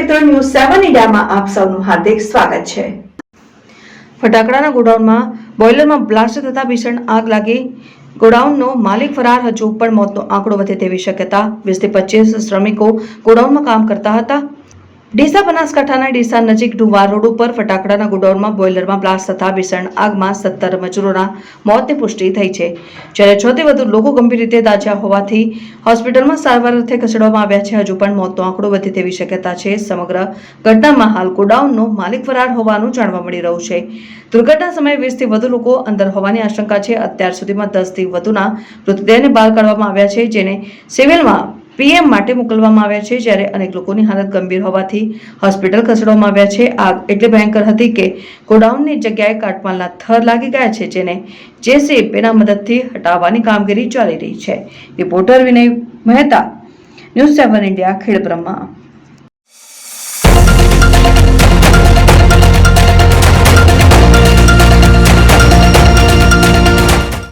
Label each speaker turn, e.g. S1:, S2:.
S1: મિત્રો, ન્યૂઝ 7 ઇન્ડિયામાં આપ સૌનું હાર્દિક સ્વાગત છે। ફટાકડાના ગોડાઉનમાં બોઇલરમાં બ્લાસ્ટ થતા ભીષણ આગ લાગી। ગોડાઉનનો માલિક ફરાર, હજુ પણ મોતનો આંકડો વધે તેવી શક્યતા। 20 થી 25 શ્રમિકો ગોડાઉનમાં કામ કરતા હતા। ડીસા બનાસકાંઠાના ડીસા નજીક ઢુવાર રોડ ઉપર ફટાકડાના ગોડાઉનમાં બોઇલરમાં બ્લાસ્ટ થતા ભીષણ આગમાં 17 મજૂરોના મોતની પુષ્ટિ થઈ છે, જ્યારે 6 થી વધુ લોકો ગંભીર રીતે દાઝ્યા હોવાથી હોસ્પિટલમાં સારવાર અર્થે ખસેડવામાં આવ્યા છે। હજુ પણ મોતનો આંકડો વધે તેવી શક્યતા છે। સમગ્ર ઘટનામાં હાલ ગોડાઉનનો માલિક ફરાર હોવાનું જાણવા મળી રહ્યું છે। દુર્ઘટના સમયે 20 થી વધુ લોકો અંદર હોવાની આશંકા છે। અત્યાર સુધીમાં 10 થી વધુના મૃતદેહને બહાર કાઢવામાં આવ્યા છે, જેને સિવિલમાં પીએમ માટે મોકલવામાં આવ્યા છે, જ્યારે અનેક લોકોની હાલત ગંભીર હોવાથી હોસ્પિટલ ખસેડવામાં આવ્યા છે। આગ એટલી ભયંકર હતી કે ગોડાઉનની જગ્યાએ કાટમાળના થર લાગી ગયા છે, જેને જેસીબીના મદદથી હટાવવાની કામગીરી ચાલી રહી છે। રિપોર્ટર વિનય મહેતા, ન્યૂઝ 7 ઇન્ડિયા, ખેડબ્રહ્મા।